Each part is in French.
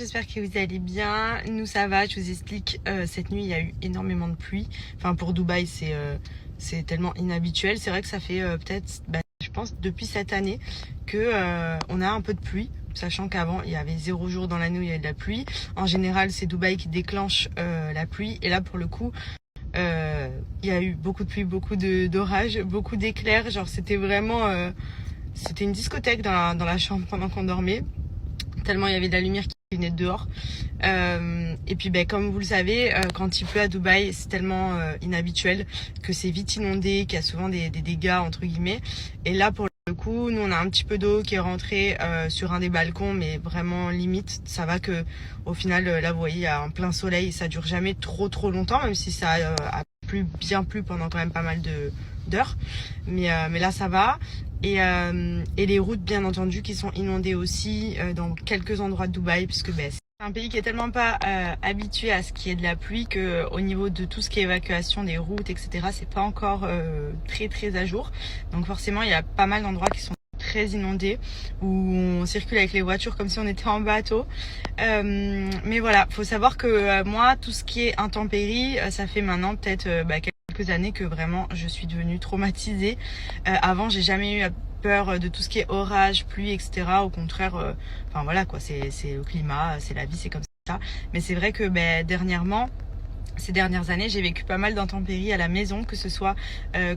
j'espère que vous allez bien. Nous ça va, je vous explique, cette nuit il y a eu énormément de pluie. Enfin pour Dubaï c'est tellement inhabituel. C'est vrai que ça fait peut-être, je pense depuis cette année que on a un peu de pluie. Sachant qu'avant il y avait 0 jour dans l'année où il y avait de la pluie. En général c'est Dubaï qui déclenche la pluie. Et là pour le coup il y a eu beaucoup de pluie, beaucoup d'orages, beaucoup d'éclairs. Genre c'était vraiment c'était une discothèque dans la chambre pendant qu'on dormait. Tellement il y avait de la lumière qui venait de dehors. Et puis comme vous le savez, quand il pleut à Dubaï, c'est tellement inhabituel que c'est vite inondé, qu'il y a souvent des dégâts entre guillemets. Et là pour le coup, nous on a un petit peu d'eau qui est rentrée sur un des balcons, mais vraiment limite. Ça va que au final, là vous voyez, il y a un plein soleil, ça dure jamais trop longtemps, même si ça a bien plu pendant quand même pas mal d'heures. Mais là ça va. Et les routes bien entendu qui sont inondées aussi dans quelques endroits de Dubaï, puisque c'est un pays qui est tellement pas habitué à ce qui est de la pluie que au niveau de tout ce qui est évacuation des routes, etc., c'est pas encore très à jour. Donc forcément il y a pas mal d'endroits qui sont très inondés, où on circule avec les voitures comme si on était en bateau. Mais voilà, faut savoir que moi tout ce qui est intempéries, ça fait maintenant peut-être quelques années que vraiment je suis devenue traumatisée. Avant j'ai jamais eu peur de tout ce qui est orage, pluie, etc. Au contraire, enfin voilà quoi, c'est le climat, c'est la vie, c'est comme ça. Mais c'est vrai que dernièrement, ces dernières années, j'ai vécu pas mal d'intempéries à la maison, que ce soit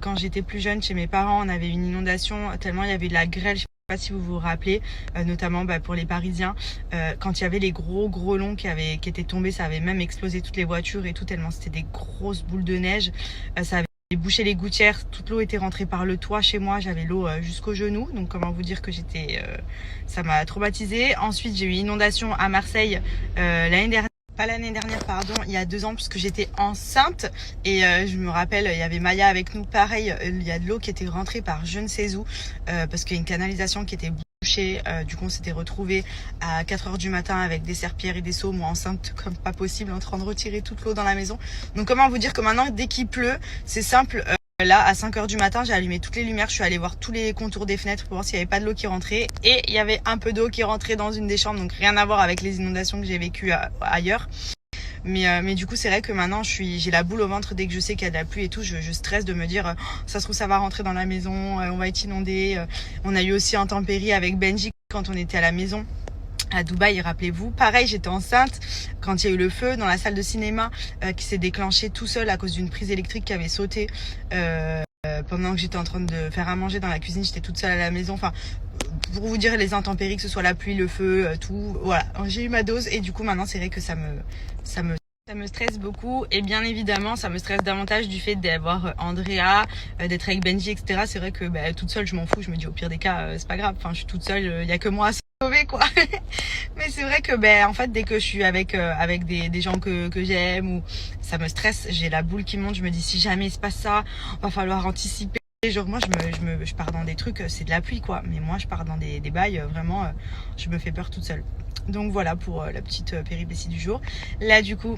quand j'étais plus jeune chez mes parents, on avait une inondation tellement il y avait de la grêle. Je sais pas si vous vous rappelez, notamment pour les Parisiens, quand il y avait les gros grêlons qui étaient tombés, ça avait même explosé toutes les voitures et tout, tellement c'était des grosses boules de neige. Ça avait bouché les gouttières, toute l'eau était rentrée par le toit chez moi, j'avais l'eau jusqu'aux genoux, donc comment vous dire que ça m'a traumatisée. Ensuite j'ai eu inondation à Marseille l'année dernière. Pas l'année dernière, pardon, il y a 2 ans, puisque j'étais enceinte. Et je me rappelle, il y avait Maya avec nous. Pareil, il y a de l'eau qui était rentrée par je ne sais où, parce qu'il y a une canalisation qui était bouchée. Du coup, on s'était retrouvés à 4h du matin avec des serpillères et des seaux, moi enceinte comme pas possible, en train de retirer toute l'eau dans la maison. Donc comment vous dire que maintenant, dès qu'il pleut, c'est simple. Là, à 5h du matin, j'ai allumé toutes les lumières, je suis allée voir tous les contours des fenêtres pour voir s'il n'y avait pas de l'eau qui rentrait. Et il y avait un peu d'eau qui rentrait dans une des chambres, donc rien à voir avec les inondations que j'ai vécues ailleurs. Mais du coup, c'est vrai que maintenant, j'ai la boule au ventre dès que je sais qu'il y a de la pluie et tout. Je stresse de me dire, ça se trouve, ça va rentrer dans la maison, on va être inondé. On a eu aussi intempéries avec Benji quand on était à la maison. À Dubaï, rappelez-vous, pareil, j'étais enceinte quand il y a eu le feu dans la salle de cinéma qui s'est déclenché tout seul à cause d'une prise électrique qui avait sauté pendant que j'étais en train de faire à manger dans la cuisine. J'étais toute seule à la maison. Enfin, pour vous dire les intempéries, que ce soit la pluie, le feu, tout, voilà. J'ai eu ma dose et du coup maintenant c'est vrai que ça me stresse beaucoup. Et bien évidemment ça me stresse davantage du fait d'avoir Andrea, d'être avec Benji, etc. C'est vrai que toute seule je m'en fous, je me dis au pire des cas c'est pas grave, enfin je suis toute seule, il y a que moi à sauver quoi. Mais c'est vrai que en fait dès que je suis avec des gens que j'aime, ou ça me stresse, j'ai la boule qui monte, je me dis si jamais il se passe ça, va falloir anticiper. Genre moi je pars dans des trucs, c'est de la pluie quoi, mais moi je pars dans des bails, vraiment je me fais peur toute seule. Donc voilà pour la petite péripétie du jour. Là du coup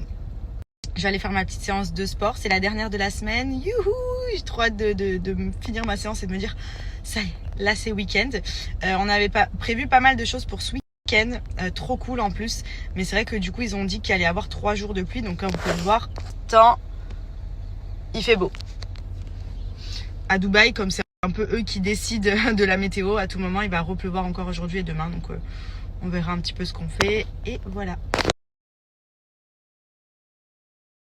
je vais aller faire ma petite séance de sport, c'est la dernière de la semaine. Youhou, j'ai trop hâte de finir ma séance et de me dire ça y est, là c'est week-end. On avait prévu pas mal de choses pour ce week-end, trop cool en plus, mais c'est vrai que du coup ils ont dit qu'il allait y avoir 3 jours de pluie, donc comme vous pouvez le voir, il fait beau. À Dubaï, comme c'est un peu eux qui décident de la météo, à tout moment il va repleuvoir encore aujourd'hui et demain, donc on verra un petit peu ce qu'on fait et voilà.